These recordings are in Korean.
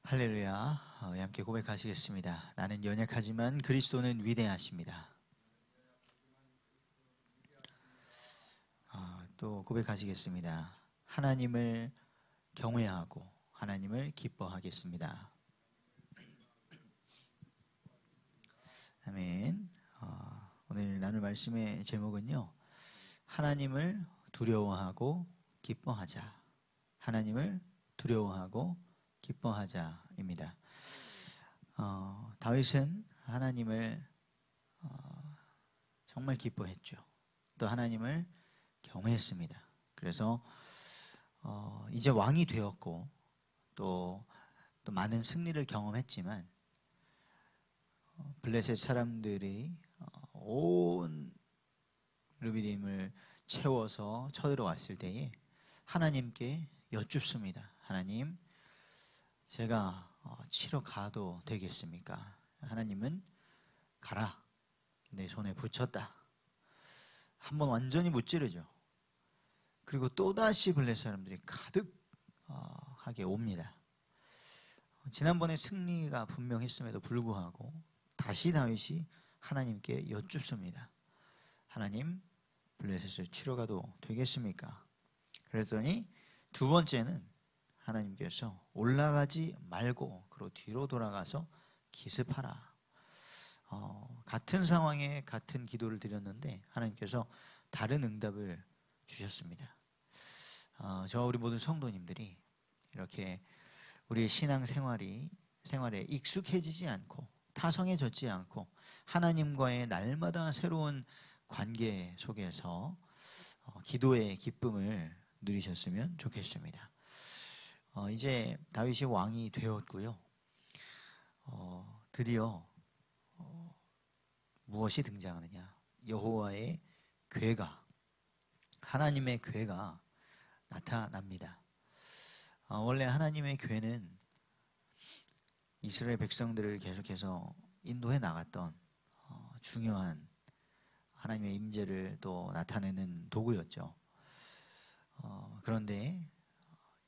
할렐루야. 우리 함께 고백하시겠습니다. 나는 연약하지만 그리스도는 위대하십니다. 또 고백하시겠습니다. 하나님을 경외하고 하나님을 기뻐하겠습니다. 아멘. 오늘 나눌 말씀의 제목은요, 하나님을 두려워하고 기뻐하자. 하나님을 두려워하고 기뻐하자입니다. 다윗은 하나님을 정말 기뻐했죠. 또 하나님을 경외했습니다. 그래서 이제 왕이 되었고 또 많은 승리를 경험했지만 블레셋 사람들이 온 르비딤을 채워서 쳐들어왔을 때에 하나님께 여쭙습니다. 하나님, 제가 치러 가도 되겠습니까? 하나님은 가라, 내 손에 붙였다. 한번 완전히 무찌르죠. 그리고 또다시 블레셋 사람들이 가득하게 옵니다. 지난번에 승리가 분명했음에도 불구하고 다시 다윗이 하나님께 여쭙습니다. 하나님, 블레셋을 치러 가도 되겠습니까? 그랬더니 두 번째는 하나님께서 올라가지 말고 그로 뒤로 돌아가서 기습하라. 같은 상황에 같은 기도를 드렸는데 하나님께서 다른 응답을 주셨습니다. 우리 모든 성도님들이 이렇게 우리의 신앙 생활에 익숙해지지 않고 타성해졌지 않고 하나님과의 날마다 새로운 관계 속에서 기도의 기쁨을 누리셨으면 좋겠습니다. 이제 다윗이 왕이 되었고요. 드디어 무엇이 등장하느냐? 여호와의 궤가, 하나님의 궤가 나타납니다. 원래 하나님의 궤는 이스라엘 백성들을 계속해서 인도해 나갔던 중요한 하나님의 임재를 또 나타내는 도구였죠. 그런데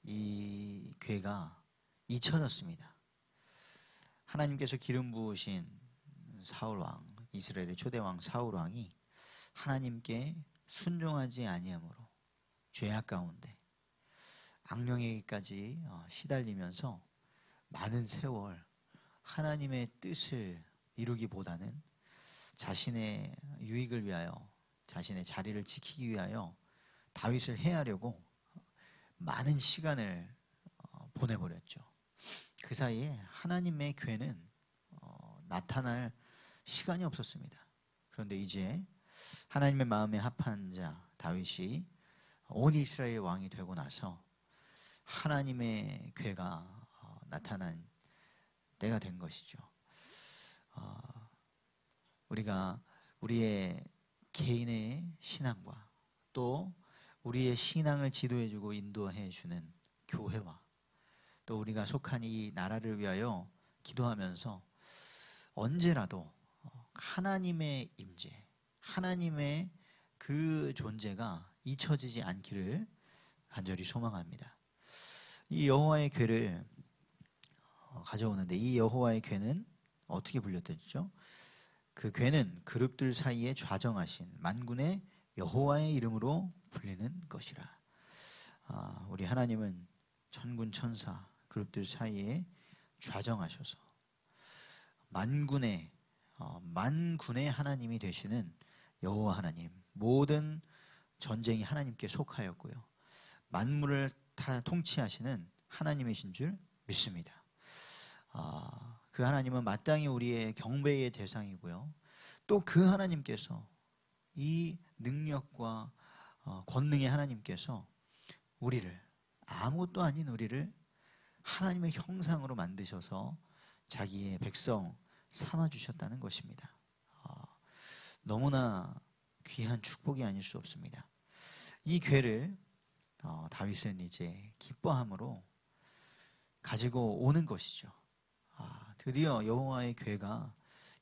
이 궤가 잊혀졌습니다. 하나님께서 기름 부으신 사울왕, 이스라엘의 초대왕 사울왕이 하나님께 순종하지 아니함으로 죄악 가운데 악령에게까지 시달리면서 많은 세월 하나님의 뜻을 이루기보다는 자신의 유익을 위하여, 자신의 자리를 지키기 위하여 다윗을 해하려고 많은 시간을 보내버렸죠. 그 사이에 하나님의 궤는 나타날 시간이 없었습니다. 그런데 이제 하나님의 마음에 합한 자 다윗이 온 이스라엘 왕이 되고 나서 하나님의 궤가 나타난 때가 된 것이죠. 우리가 우리의 개인의 신앙과 또 우리의 신앙을 지도해주고 인도해주는 교회와 또 우리가 속한 이 나라를 위하여 기도하면서 언제라도 하나님의 임재, 하나님의 그 존재가 잊혀지지 않기를 간절히 소망합니다. 이 여호와의 궤를 가져오는데 이 여호와의 궤는 어떻게 불렸되죠? 그 궤는 그룹들 사이에 좌정하신 만군의 여호와의 이름으로 불리는 것이라. 우리 하나님은 천군 천사 그룹들 사이에 좌정하셔서 만군의 하나님이 되시는 여호와 하나님, 모든 전쟁이 하나님께 속하였고요, 만물을 다 통치하시는 하나님이신 줄 믿습니다. 그 하나님은 마땅히 우리의 경배의 대상이고요, 또 그 하나님께서 이 능력과 권능의 하나님께서 우리를, 아무것도 아닌 우리를 하나님의 형상으로 만드셔서 자기의 백성 삼아주셨다는 것입니다. 너무나 귀한 축복이 아닐 수 없습니다. 이 궤를 다윗은 이제 기뻐함으로 가지고 오는 것이죠. 드디어 여호와의 궤가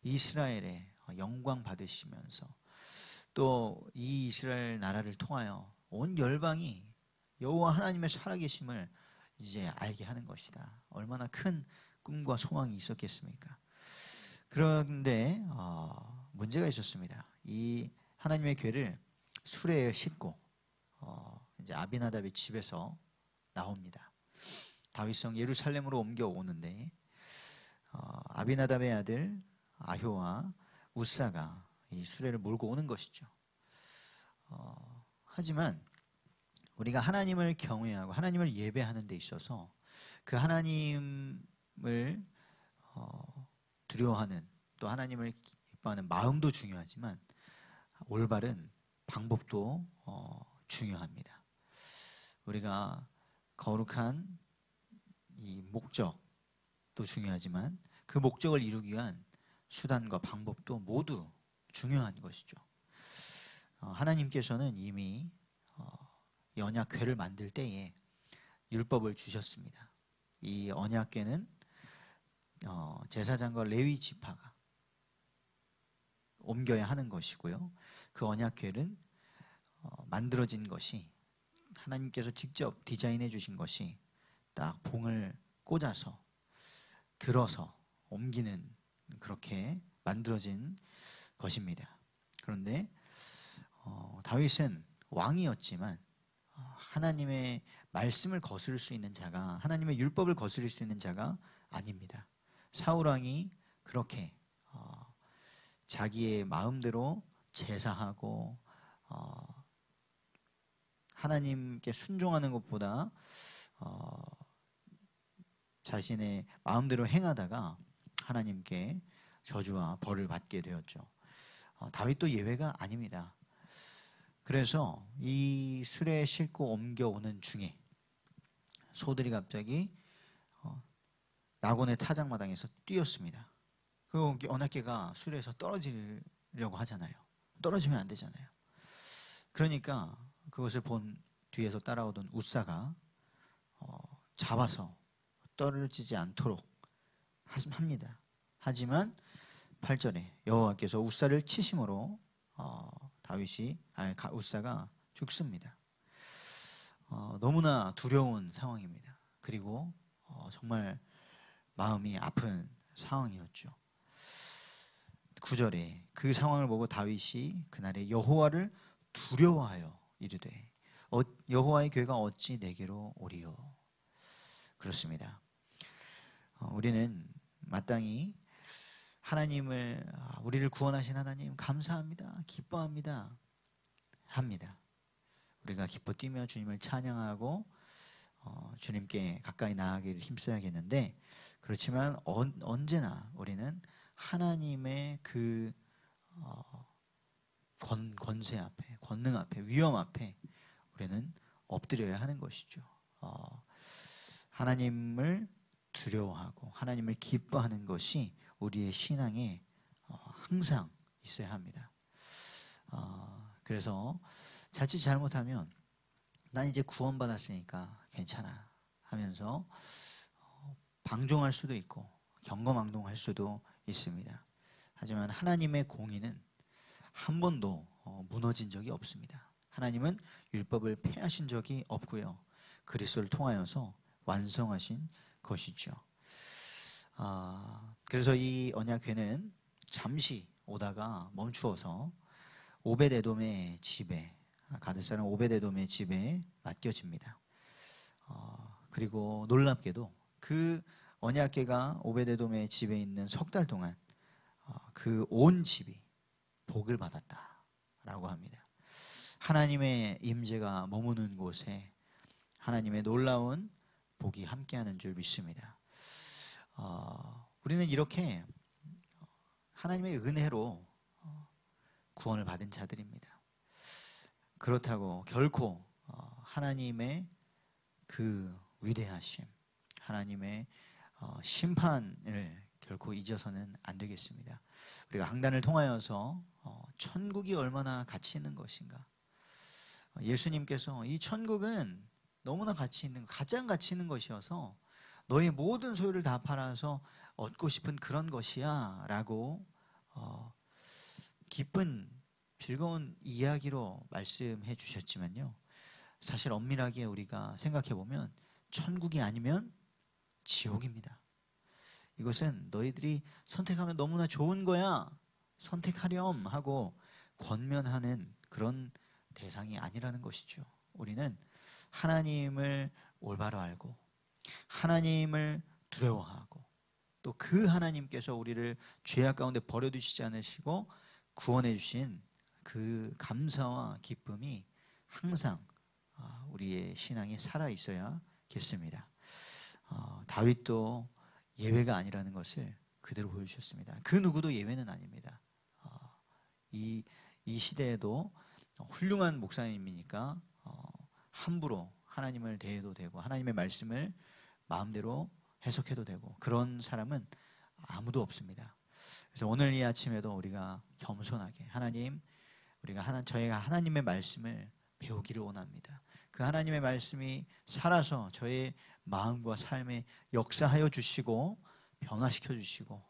이스라엘의 영광 받으시면서 또 이 이스라엘 나라를 통하여 온 열방이 여호와 하나님의 살아계심을 이제 알게 하는 것이다. 얼마나 큰 꿈과 소망이 있었겠습니까? 그런데 문제가 있었습니다. 이 하나님의 괴를 수레에 싣고 이제 아비나답의 집에서 나옵니다. 다윗성 예루살렘으로 옮겨오는데 아비나답의 아들 아효와 우사가 이 수레를 몰고 오는 것이죠. 하지만 우리가 하나님을 경외하고 하나님을 예배하는 데 있어서 그 하나님을 두려워하는, 또 하나님을 기뻐하는 마음도 중요하지만 올바른 방법도 중요합니다. 우리가 거룩한 이 목적도 중요하지만 그 목적을 이루기 위한 수단과 방법도 모두 중요한 것이죠. 하나님께서는 이미 이 언약궤를 만들 때에 율법을 주셨습니다. 이 언약궤는 제사장과 레위 지파가 옮겨야 하는 것이고요. 그 언약궤는 만들어진 것이 하나님께서 직접 디자인해 주신 것이 딱 봉을 꽂아서 들어서 옮기는, 그렇게 만들어진 것입니다. 그런데 다윗은 왕이었지만 하나님의 말씀을 거스를 수 있는 자가, 하나님의 율법을 거스릴 수 있는 자가 아닙니다. 사울 왕이 그렇게 자기의 마음대로 제사하고 하나님께 순종하는 것보다 자신의 마음대로 행하다가 하나님께 저주와 벌을 받게 되었죠. 다윗도 예외가 아닙니다. 그래서 이 수레에 싣고 옮겨오는 중에 소들이 갑자기 나곤의 타작마당에서 뛰었습니다. 그 언약궤가 수레에서 떨어지려고 하잖아요. 떨어지면 안 되잖아요. 그러니까 그것을 본 뒤에서 따라오던 우사가 잡아서 떨어지지 않도록 합니다. 하지만 8절에 여호와께서 우사를 치심으로 우사가 죽습니다. 너무나 두려운 상황입니다. 그리고 정말 마음이 아픈 상황이었죠. 9절에 그 상황을 보고 다윗이 그날에 여호와를 두려워하여 이르되 여호와의 궤가 어찌 내게로 오리요. 그렇습니다. 우리는 마땅히 하나님을, 우리를 구원하신 하나님 감사합니다, 기뻐합니다 합니다. 우리가 기뻐 뛰며 주님을 찬양하고 주님께 가까이 나아가기를 힘써야겠는데, 그렇지만 언제나 우리는 하나님의 그 권세 앞에, 권능 앞에, 위험 앞에 우리는 엎드려야 하는 것이죠. 하나님을 두려워하고 하나님을 기뻐하는 것이 우리의 신앙에 항상 있어야 합니다. 그래서 자칫 잘못하면 난 이제 구원받았으니까 괜찮아 하면서 방종할 수도 있고 경거망동할 수도 있습니다. 하지만 하나님의 공의는 한 번도 무너진 적이 없습니다. 하나님은 율법을 폐하신 적이 없고요. 그리스도를 통하여서 완성하신 것이죠. 그래서 이 언약궤는 잠시 오다가 멈추어서 오벳에돔의 집에, 가드 사람 오벳에돔의 집에 맡겨집니다. 그리고 놀랍게도 그 언약궤가 오벳에돔의 집에 있는 석 달 동안 그 온 집이 복을 받았다라고 합니다. 하나님의 임재가 머무는 곳에 하나님의 놀라운 복이 함께하는 줄 믿습니다. 우리는 이렇게 하나님의 은혜로 구원을 받은 자들입니다. 그렇다고 결코 하나님의 그 위대하심, 하나님의 심판을 결코 잊어서는 안 되겠습니다. 우리가 항단을 통하여서 천국이 얼마나 가치 있는 것인가, 예수님께서 이 천국은 너무나 가치 있는, 가장 가치 있는 것이어서 너의 모든 소유를 다 팔아서 얻고 싶은 그런 것이야 라고 기쁜 즐거운 이야기로 말씀해 주셨지만요, 사실 엄밀하게 우리가 생각해 보면 천국이 아니면 지옥입니다. 이것은 너희들이 선택하면 너무나 좋은 거야. 선택하렴 하고 권면하는 그런 대상이 아니라는 것이죠. 우리는 하나님을 올바로 알고 하나님을 두려워하고 또 그 하나님께서 우리를 죄악 가운데 버려두시지 않으시고 구원해 주신 그 감사와 기쁨이 항상 우리의 신앙에 살아 있어야겠습니다. 다윗도 예외가 아니라는 것을 그대로 보여주셨습니다. 그 누구도 예외는 아닙니다. 이 시대에도 훌륭한 목사님이니까 함부로 하나님을 대해도 되고 하나님의 말씀을 마음대로 해석해도 되고 그런 사람은 아무도 없습니다. 그래서 오늘 이 아침에도 우리가 겸손하게 하나님, 저희가 하나님의 말씀을 배우기를 원합니다. 그 하나님의 말씀이 살아서 저의 마음과 삶에 역사하여 주시고 변화시켜 주시고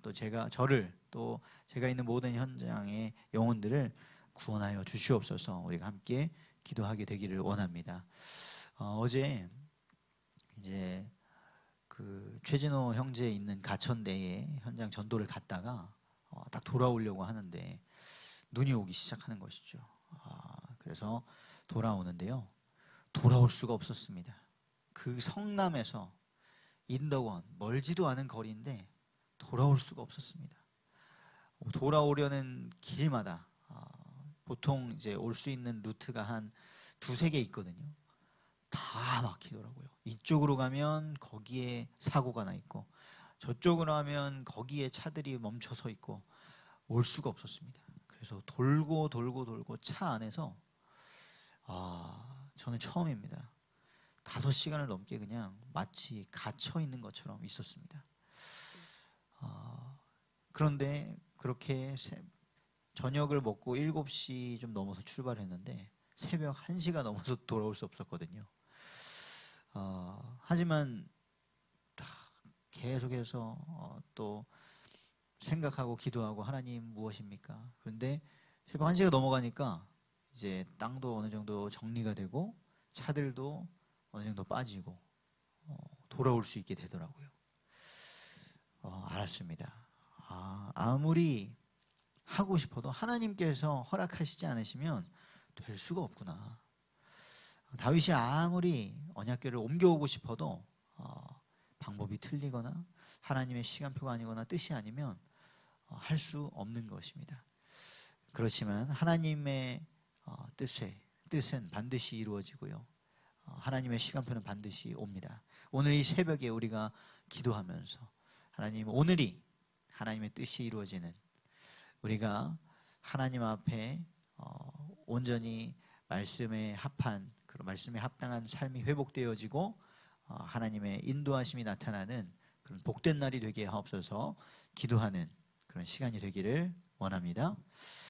또 저를 또 제가 있는 모든 현장의 영혼들을 구원하여 주시옵소서. 우리가 함께 기도하게 되기를 원합니다. 어제 이제 그 최진호 형제 있는 가천대에 현장 전도를 갔다가 딱 돌아오려고 하는데 눈이 오기 시작하는 것이죠. 그래서 돌아오는데요. 돌아올 수가 없었습니다. 그 성남에서 인덕원 멀지도 않은 거리인데 돌아올 수가 없었습니다. 돌아오려는 길마다 보통 이제 올 수 있는 루트가 한 두세 개 있거든요. 다 막히더라고요. 이쪽으로 가면 거기에 사고가 나 있고 저쪽으로 하면 거기에 차들이 멈춰서 있고 올 수가 없었습니다. 그래서 돌고 차 안에서 저는 처음입니다. 5시간을 넘게 그냥 마치 갇혀 있는 것처럼 있었습니다. 그런데 그렇게 저녁을 먹고 7시 좀 넘어서 출발했는데 새벽 1시가 넘어서 돌아올 수 없었거든요. 하지만 계속해서 또 생각하고 기도하고 하나님 무엇입니까? 그런데 새벽 1시가 넘어가니까 이제 땅도 어느 정도 정리가 되고 차들도 어느 정도 빠지고 돌아올 수 있게 되더라고요. 알았습니다. 아무리 하고 싶어도 하나님께서 허락하시지 않으시면 될 수가 없구나. 다윗이 아무리 언약궤를 옮겨오고 싶어도 방법이 틀리거나 하나님의 시간표가 아니거나 뜻이 아니면 할 수 없는 것입니다. 그렇지만 하나님의 뜻은 반드시 이루어지고요. 하나님의 시간표는 반드시 옵니다. 오늘 이 새벽에 우리가 기도하면서 하나님, 오늘이 하나님의 뜻이 이루어지는 우리가 하나님 앞에 온전히 말씀에 합당한 삶이 회복되어지고 하나님의 인도하심이 나타나는 그런 복된 날이 되게 하옵소서. 기도하는 그런 시간이 되기를 원합니다.